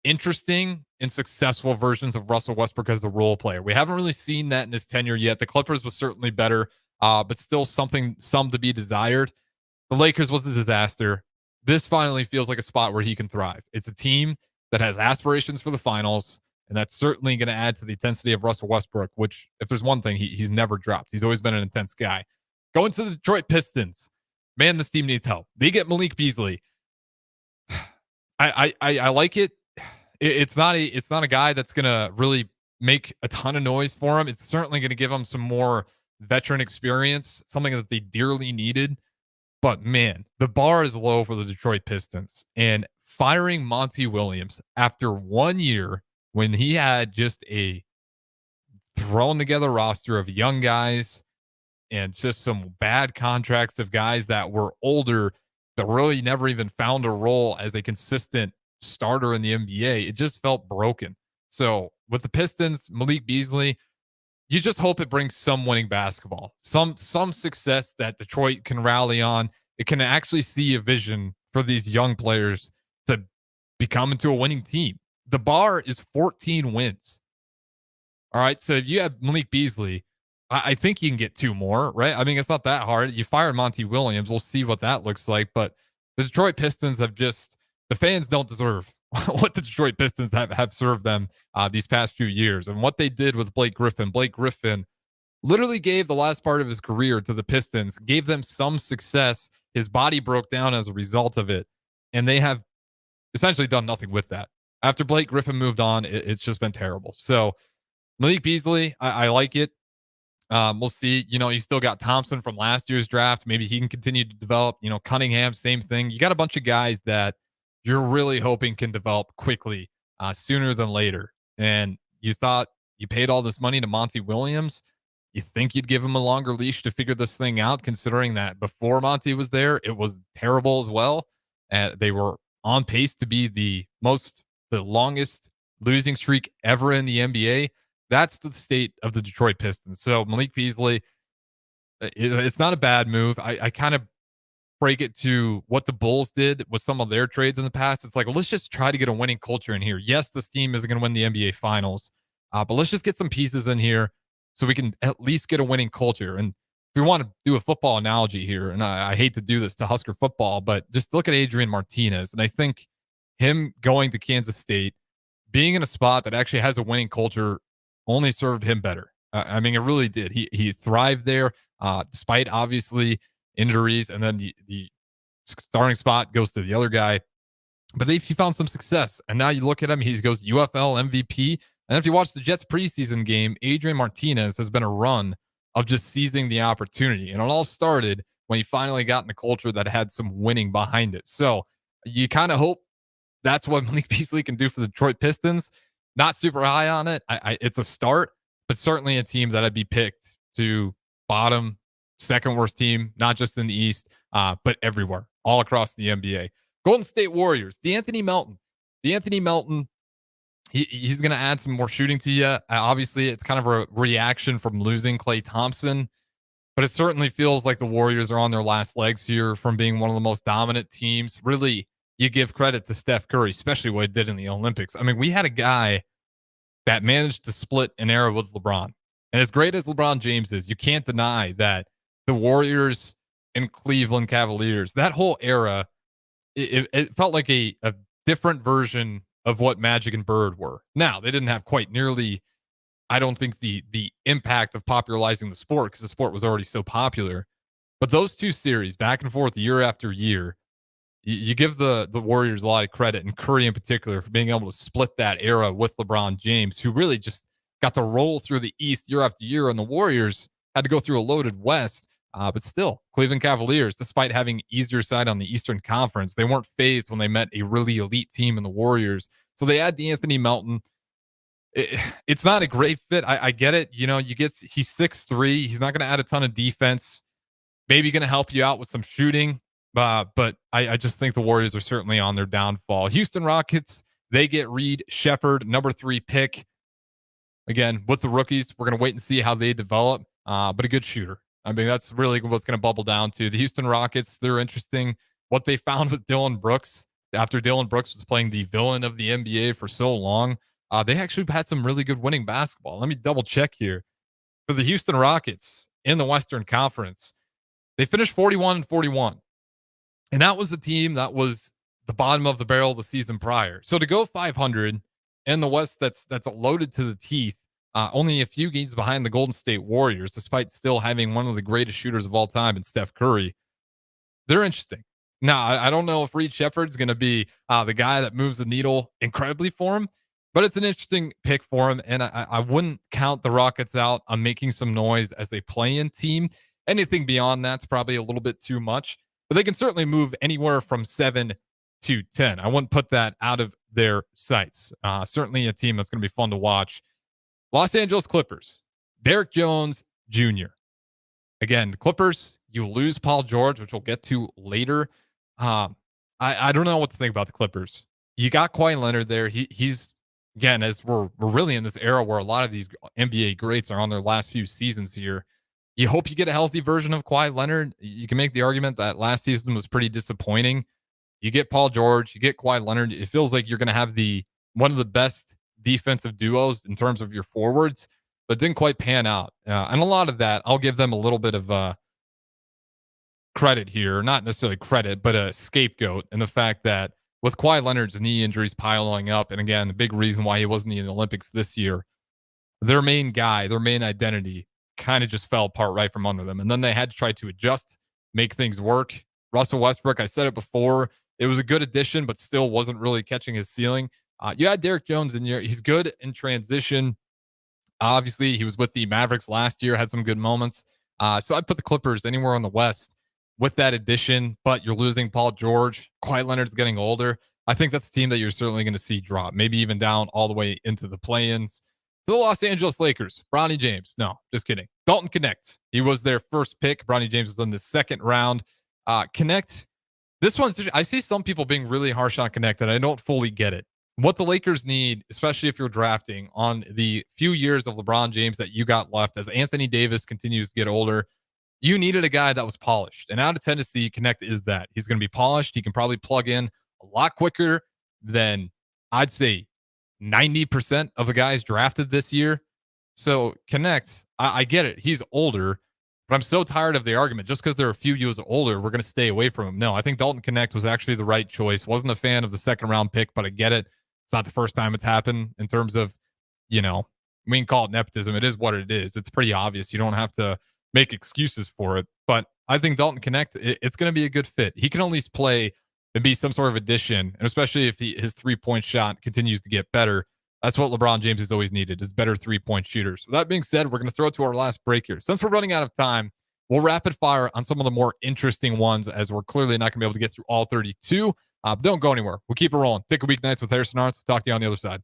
interesting and successful versions of Russell Westbrook as a role player. We haven't really seen that in his tenure yet. The Clippers was certainly better, but still some to be desired. The Lakers was a disaster. This finally feels like a spot where he can thrive. It's a team that has aspirations for the finals, and that's certainly going to add to the intensity of Russell Westbrook, which, if there's one thing, he's never dropped. He's always been an intense guy. Going to the Detroit Pistons. Man, this team needs help. They get Malik Beasley. I like it. It's not a guy that's going to really make a ton of noise for him. It's certainly going to give him some more veteran experience, something that they dearly needed. But man, the bar is low for the Detroit Pistons. And firing Monty Williams after 1 year when he had just a thrown together roster of young guys and just some bad contracts of guys that were older but really never even found a role as a consistent starter in the NBA. It just felt broken. So with the Pistons, Malik Beasley, you just hope it brings some winning basketball, some success that Detroit can rally on. It can actually see a vision for these young players to become into a winning team. The bar is 14 wins. All right. So if you have Malik Beasley, I think you can get 2 more, right? I mean, it's not that hard. You fired Monty Williams. We'll see what that looks like. But the Detroit Pistons the fans don't deserve what the Detroit Pistons have served them these past few years. And what they did with Blake Griffin. Blake Griffin literally gave the last part of his career to the Pistons, gave them some success. His body broke down as a result of it. And they have essentially done nothing with that. After Blake Griffin moved on, it's just been terrible. So Malik Beasley, I like it. We'll see. You still got Thompson from last year's draft. Maybe he can continue to develop. Cunningham, same thing. You got a bunch of guys that you're really hoping can develop quickly, sooner than later. And you thought you paid all this money to Monty Williams. You think you'd give him a longer leash to figure this thing out, considering that before Monty was there, it was terrible as well. They were on pace to be the longest losing streak ever in the NBA. That's the state of the Detroit Pistons. So Malik Beasley, it's not a bad move. I kind of break it to what the Bulls did with some of their trades in the past. It's like, well, let's just try to get a winning culture in here. Yes, this team isn't going to win the NBA Finals, but let's just get some pieces in here so we can at least get a winning culture. And if we want to do a football analogy here, and I hate to do this to Husker football, but just look at Adrian Martinez. And I think him going to Kansas State, being in a spot that actually has a winning culture, only served him better. I mean, it really did. He thrived there, despite obviously injuries, and then the starting spot goes to the other guy. But he found some success. And now you look at him, he goes UFL MVP. And if you watch the Jets preseason game, Adrian Martinez has been a run of just seizing the opportunity. And it all started when he finally got in a culture that had some winning behind it. So you kind of hope that's what Malik Beasley can do for the Detroit Pistons. Not super high on it. It's a start, but certainly a team that I'd be picked to bottom, second worst team, not just in the East, but everywhere, all across the NBA. Golden State Warriors, D'Anthony Melton. D'Anthony Melton, he's going to add some more shooting to you. Obviously, it's kind of a reaction from losing Klay Thompson, but it certainly feels like the Warriors are on their last legs here from being one of the most dominant teams. Really, you give credit to Steph Curry, especially what he did in the Olympics. I mean, we had a guy that managed to split an era with LeBron. And as great as LeBron James is, you can't deny that the Warriors and Cleveland Cavaliers, that whole era, it felt like a different version of what Magic and Bird were. Now, they didn't have quite nearly, I don't think, the impact of popularizing the sport because the sport was already so popular. But those two series, back and forth year after year, you give the Warriors a lot of credit, and Curry in particular, for being able to split that era with LeBron James, who really just got to roll through the East year after year, and the Warriors had to go through a loaded West. But still, Cleveland Cavaliers, despite having easier side on the Eastern Conference, they weren't phased when they met a really elite team in the Warriors. So they add D'Anthony Melton. It's not a great fit. I get it. You know, he's 6'3". He's not going to add a ton of defense. Maybe going to help you out with some shooting. But I just think the Warriors are certainly on their downfall. Houston Rockets, they get Reed Shepherd, number 3 pick. Again, with the rookies, we're going to wait and see how they develop. But a good shooter. I mean, that's really what's going to bubble down to. The Houston Rockets, they're interesting. What they found with Dylan Brooks, after Dylan Brooks was playing the villain of the NBA for so long, they actually had some really good winning basketball. Let me double check here. For the Houston Rockets in the Western Conference, they finished 41-41. And that was a team that was the bottom of the barrel the season prior. So to go 500 in the West, that's loaded to the teeth, only a few games behind the Golden State Warriors, despite still having one of the greatest shooters of all time in Steph Curry. They're interesting. Now, I don't know if Reed Shepherd's going to be the guy that moves the needle incredibly for him, but it's an interesting pick for him. And I wouldn't count the Rockets out on making some noise as a play-in team. Anything beyond that's probably a little bit too much, but they can certainly move anywhere from 7 to 10. I wouldn't put that out of their sights. Certainly a team that's going to be fun to watch. Los Angeles Clippers, Derek Jones Jr. Again, the Clippers, you lose Paul George, which we'll get to later. I don't know what to think about the Clippers. You got Kawhi Leonard there. He's, again, as we're really in this era where a lot of these NBA greats are on their last few seasons here. You hope you get a healthy version of Kawhi Leonard. You can make the argument that last season was pretty disappointing. You get Paul George, you get Kawhi Leonard. It feels like you're going to have one of the best defensive duos in terms of your forwards, but didn't quite pan out. And a lot of that, I'll give them a little bit of credit here, not necessarily credit, but a scapegoat in the fact that with Kawhi Leonard's knee injuries piling up, and again, the big reason why he wasn't in the Olympics this year, their main guy, their main identity kind of just fell apart right from under them. And then they had to try to adjust, make things work. Russell Westbrook, I said it before, it was a good addition, but still wasn't really catching his ceiling. You had Derek Jones in here. He's good in transition. Obviously, he was with the Mavericks last year, had some good moments. So I'd put the Clippers anywhere on the West with that addition, but you're losing Paul George. Kawhi Leonard's getting older. I think that's a team that you're certainly going to see drop, maybe even down all the way into the play-ins. To the Los Angeles Lakers, Bronny James. No, just kidding. Dalton Connect. He was their first pick. Bronny James was in the second round. Connect. This one's, I see some people being really harsh on Connect, and I don't fully get it. What the Lakers need, especially if you're drafting on the few years of LeBron James that you got left as Anthony Davis continues to get older, you needed a guy that was polished. And out of Tennessee, Connect is that. He's going to be polished. He can probably plug in a lot quicker than, I'd say, 90% of the guys drafted this year. So Connect, I get it. He's older, but I'm so tired of the argument. Just because they're a few years older, we're going to stay away from him. No, I think Dalton Connect was actually the right choice. Wasn't a fan of the second round pick, but I get it. It's not the first time it's happened in terms of, we can call it nepotism. It is what it is. It's pretty obvious. You don't have to make excuses for it. But I think Dalton Connect, it's going to be a good fit. He can at least play maybe some sort of addition, and especially if his three-point shot continues to get better. That's what LeBron James has always needed, is better three-point shooters. So that being said, we're going to throw it to our last break here. Since we're running out of time, we'll rapid fire on some of the more interesting ones, as we're clearly not going to be able to get through all 32. Don't go anywhere. We'll keep it rolling. Take a weeknights with Harrison Arns. We'll talk to you on the other side.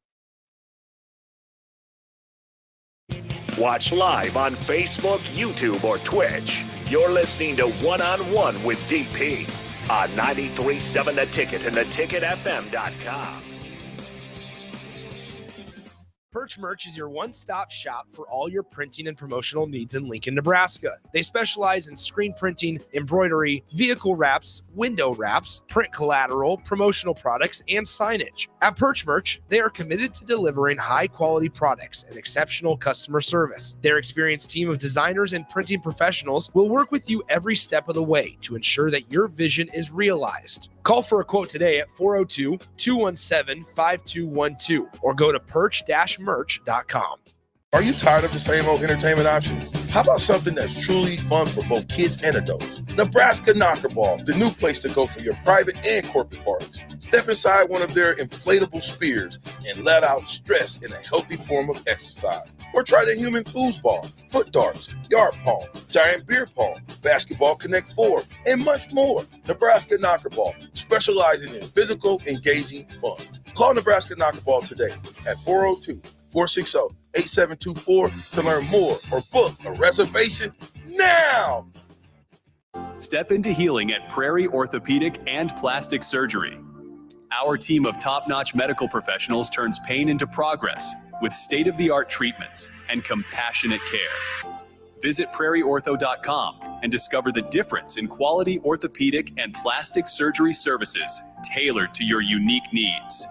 Watch live on Facebook, YouTube, or Twitch. You're listening to One-on-One with DP on 93.7 The Ticket and theticketfm.com. Perch Merch is your one-stop shop for all your printing and promotional needs in Lincoln, Nebraska. They specialize in screen printing, embroidery, vehicle wraps, window wraps, print collateral, promotional products, and signage. At Perch Merch, they are committed to delivering high-quality products and exceptional customer service. Their experienced team of designers and printing professionals will work with you every step of the way to ensure that your vision is realized. Call for a quote today at 402-217-5212 or go to perch-merch.com. Are you tired of the same old entertainment options? How about something that's truly fun for both kids and adults? Nebraska Knockerball, the new place to go for your private and corporate parties. Step inside one of their inflatable spears and let out stress in a healthy form of exercise. Or try the human foosball, foot darts, yard pong, giant beer pong, basketball Connect 4, and much more. Nebraska Knockerball, specializing in physical, engaging fun. Call Nebraska Knockerball today at 402-460-8724 to learn more or book a reservation now. Step into healing at Prairie Orthopedic and Plastic Surgery. Our team of top-notch medical professionals turns pain into progress with state-of-the-art treatments and compassionate care. Visit prairieortho.com and discover the difference in quality orthopedic and plastic surgery services tailored to your unique needs.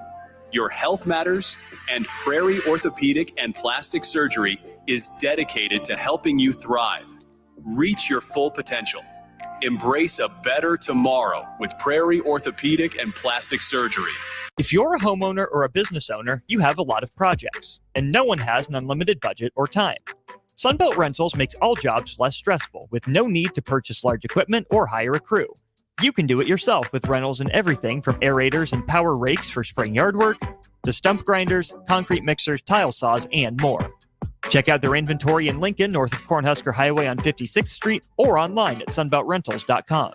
Your health matters, and Prairie Orthopedic and Plastic Surgery is dedicated to helping you thrive. Reach your full potential. Embrace a better tomorrow with Prairie Orthopedic and Plastic Surgery. If you're a homeowner or a business owner, you have a lot of projects, and no one has an unlimited budget or time. Sunbelt Rentals makes all jobs less stressful with no need to purchase large equipment or hire a crew. You can do it yourself with rentals in everything from aerators and power rakes for spring yard work to stump grinders, concrete mixers, tile saws, and more. Check out their inventory in Lincoln, north of Cornhusker Highway on 56th Street, or online at sunbeltrentals.com.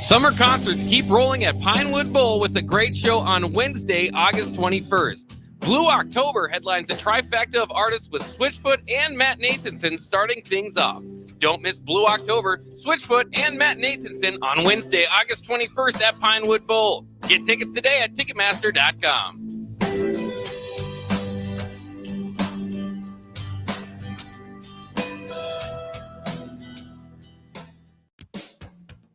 Summer concerts keep rolling at Pinewood Bowl with a great show on Wednesday, August 21st. Blue October headlines a trifecta of artists with Switchfoot and Matt Nathanson starting things off. Don't miss Blue October, Switchfoot, and Matt Nathanson on Wednesday, August 21st at Pinewood Bowl. Get tickets today at Ticketmaster.com.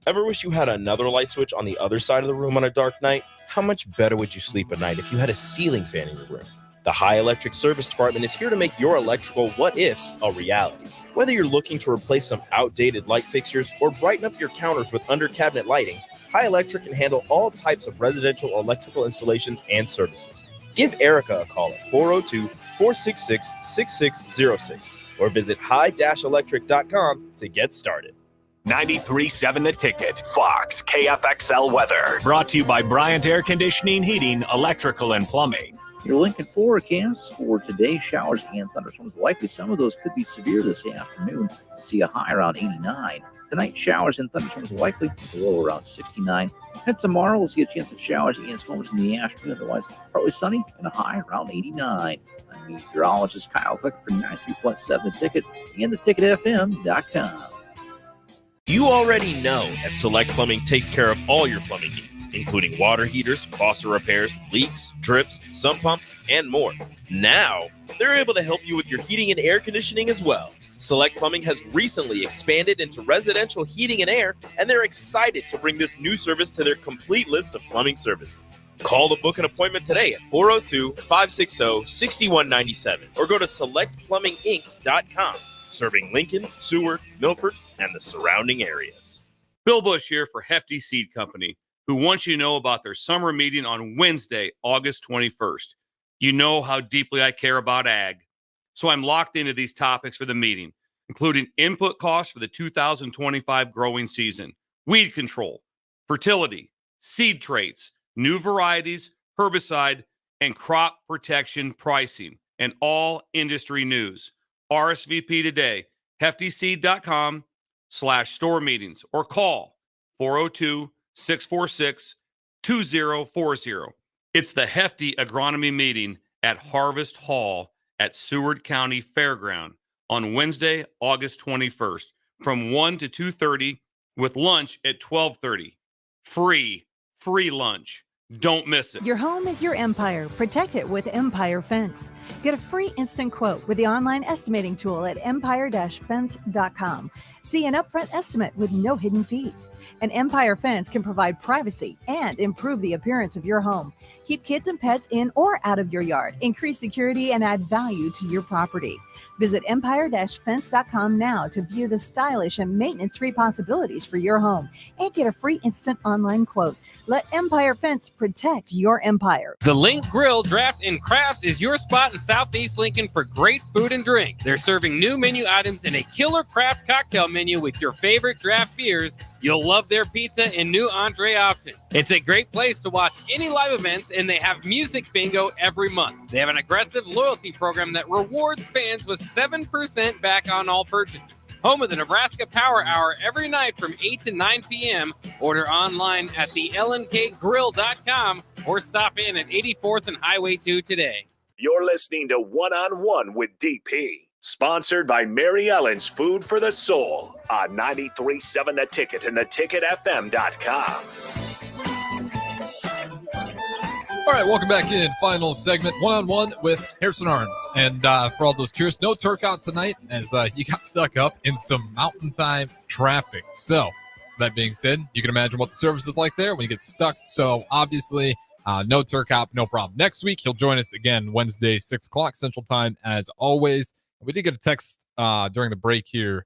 Ever wish you had another light switch on the other side of the room on a dark night? How much better would you sleep at night if you had a ceiling fan in your room? The High Electric Service Department is here to make your electrical what-ifs a reality. Whether you're looking to replace some outdated light fixtures or brighten up your counters with under-cabinet lighting, High Electric can handle all types of residential electrical installations and services. Give Erica a call at 402-466-6606 or visit high-electric.com to get started. 93.7 The Ticket, Fox, KFXL weather. Brought to you by Bryant Air Conditioning, Heating, Electrical, and Plumbing. Your Lincoln forecast for today, showers and thunderstorms. Likely some of those could be severe this afternoon. We'll see a high around 89. Tonight, showers and thunderstorms likely, with a low around 69. And tomorrow, we'll see a chance of showers and storms in the afternoon. Otherwise, partly sunny and a high around 89. I'm meteorologist Kyle Clicker for 93.7 The Ticket and theticketfm.com. You already know that Select Plumbing takes care of all your plumbing needs, including water heaters, faucet repairs, leaks, drips, sump pumps, and more. Now, they're able to help you with your heating and air conditioning as well. Select Plumbing has recently expanded into residential heating and air, and they're excited to bring this new service to their complete list of plumbing services. Call to book an appointment today at 402-560-6197 or go to selectplumbinginc.com. Serving Lincoln, Seward, Milford, and the surrounding areas. Bill Bush here for Hefty Seed Company, who wants you to know about their summer meeting on Wednesday, August 21st. You know how deeply I care about ag, so I'm locked into these topics for the meeting. including input costs for the 2025 growing season, weed control, fertility, seed traits, new varieties, herbicide, and crop protection pricing, and all industry news. RSVP today, heftyseed.com/store meetings, or call 402-646-2040. It's the Hefty Agronomy Meeting at Harvest Hall at Seward County Fairground on Wednesday, August 21st from 1 to 2:30 with lunch at 12:30. Free lunch. Don't miss it. Your home is your empire. Protect it with Empire Fence. Get a free instant quote with the online estimating tool at empire-fence.com. See an upfront estimate with no hidden fees. An Empire Fence can provide privacy and improve the appearance of your home. Keep kids and pets in or out of your yard. Increase security and add value to your property. Visit empire-fence.com now to view the stylish and maintenance-free possibilities for your home and get a free instant online quote. Let Empire Fence protect your empire. The Link Grill Draft and Crafts is your spot in Southeast Lincoln for great food and drink. They're serving new menu items and a killer craft cocktail menu with your favorite draft beers. You'll love their pizza and new entree options. It's a great place to watch any live events, and they have music bingo every month. They have an aggressive loyalty program that rewards fans with 7% back on all purchases. Home of the Nebraska Power Hour every night from 8 to 9 p.m. Order online at thelnkgrill.com or stop in at 84th and Highway 2 today. You're listening to One-on-One with DP, sponsored by Mary Ellen's Food for the Soul on 93.7 The Ticket and theticketfm.com. All right, welcome back in. Final segment, one-on-one with Harrison Arns. And for all those curious, no Turcotte tonight as he got stuck up in some mountain time traffic. So, that being said, you can imagine what the service is like there when you get stuck. So, obviously, no Turcotte, no problem. Next week, he'll join us again Wednesday, 6 o'clock Central Time, as always. We did get a text during the break here.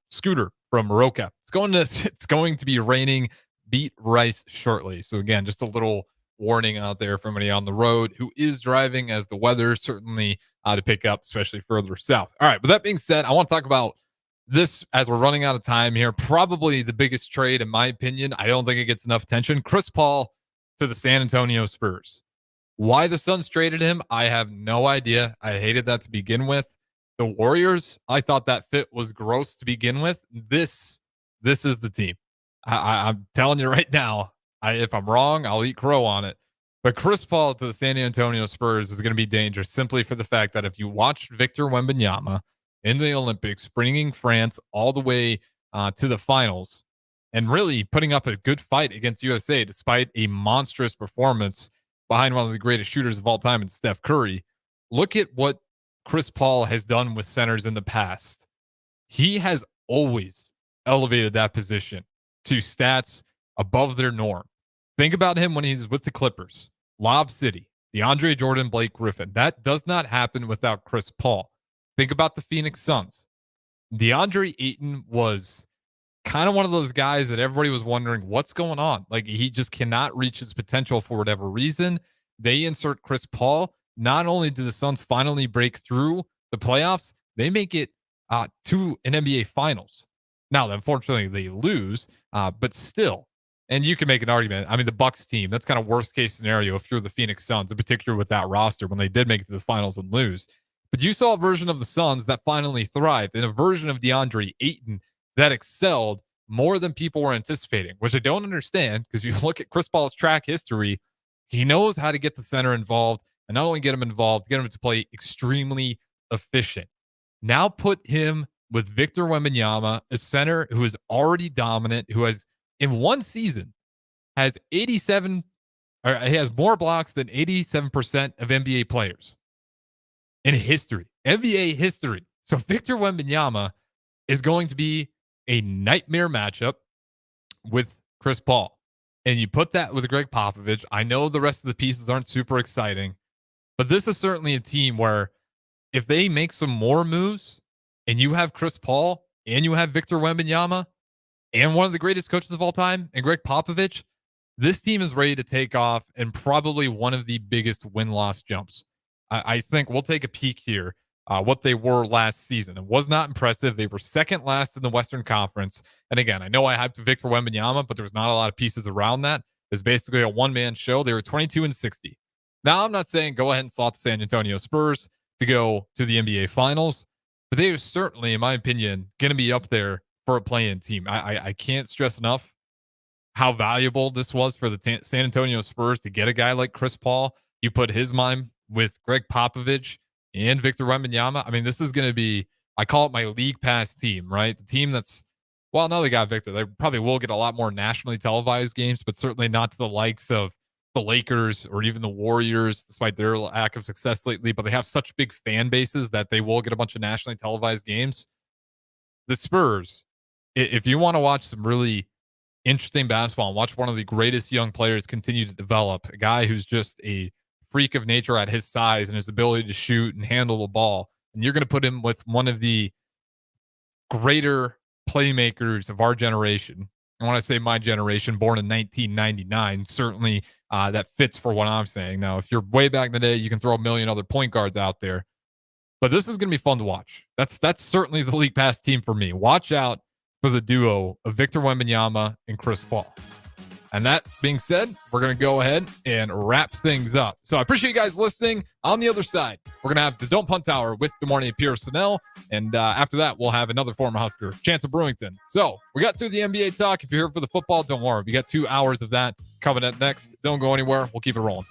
Scooter from Maroka. It's going to be raining beet rice shortly. So, again, just a little warning out there for anybody on the road who is driving, as the weather certainly to pick up, especially further south. All right, with that being said, I want to talk about this as we're running out of time here. Probably the biggest trade, in my opinion. I don't think it gets enough attention. Chris Paul to the San Antonio Spurs. Why the Suns traded him, I have no idea. I hated that to begin with. The Warriors, I thought that fit was gross to begin with. This is the team. I'm telling you right now. If I'm wrong, I'll eat crow on it. But Chris Paul to the San Antonio Spurs is going to be dangerous simply for the fact that if you watched Victor Wembanyama in the Olympics, bringing France all the way to the finals and really putting up a good fight against USA despite a monstrous performance behind one of the greatest shooters of all time in Steph Curry, look at what Chris Paul has done with centers in the past. He has always elevated that position to stats above their norm. Think about him when he's with the Clippers, Lob City, DeAndre Jordan, Blake Griffin. That does not happen without Chris Paul. Think about the Phoenix Suns. DeAndre Ayton was kind of one of those guys that everybody was wondering what's going on. Like, he just cannot reach his potential for whatever reason. They insert Chris Paul. Not only do the Suns finally break through the playoffs, they make it to an NBA Finals. Now, unfortunately, they lose, but still. And you can make an argument. I mean, the Bucks team, that's kind of worst case scenario if you're the Phoenix Suns, in particular with that roster when they did make it to the finals and lose. But you saw a version of the Suns that finally thrived and a version of DeAndre Ayton that excelled more than people were anticipating, which I don't understand because you look at Chris Paul's track history, he knows how to get the center involved and not only get him involved, get him to play extremely efficient. Now put him with Victor Wembanyama, a center who is already dominant, who has in one season has 87, or he has more blocks than 87% of NBA players in history, NBA history. So Victor Wembanyama is going to be a nightmare matchup with Chris Paul. And you put that with Greg Popovich. I know the rest of the pieces aren't super exciting, but this is certainly a team where if they make some more moves and you have Chris Paul and you have Victor Wembanyama, and one of the greatest coaches of all time, and Greg Popovich, this team is ready to take off and probably one of the biggest win-loss jumps. I think we'll take a peek here what they were last season. It was not impressive. They were second last in the Western Conference. And again, I know I hyped Victor Wembanyama, but there was not a lot of pieces around that. It's basically a one-man show. They were 22-60. Now, I'm not saying go ahead and slot the San Antonio Spurs to go to the NBA Finals, but they are certainly, in my opinion, going to be up there for a play-in team. I can't stress enough how valuable this was for the San Antonio Spurs to get a guy like Chris Paul. You put his mind with Greg Popovich and Victor Wembanyama. I mean, this is going to be, I call it my league pass team, right? The team that's, well, now they got Victor. They probably will get a lot more nationally televised games, but certainly not to the likes of the Lakers or even the Warriors, despite their lack of success lately. But they have such big fan bases that they will get a bunch of nationally televised games. The Spurs, if you want to watch some really interesting basketball and watch one of the greatest young players continue to develop, a guy who's just a freak of nature at his size and his ability to shoot and handle the ball, and you're going to put him with one of the greater playmakers of our generation. And when I say my generation, born in 1999, certainly that fits for what I'm saying. Now, if you're way back in the day, you can throw a million other point guards out there, but this is going to be fun to watch. That's certainly the league pass team for me. Watch out for the duo of Victor Wembanyama and Chris Paul. And that being said, we're going to go ahead and wrap things up. So I appreciate you guys listening. On the other side, we're going to have the Don't Punt Hour with Demarni Pierre-Snell. And after that, we'll have another former Husker, Chance of Brewington. So we got through the NBA talk. If you're here for the football, don't worry. We got 2 hours of that coming up next. Don't go anywhere. We'll keep it rolling.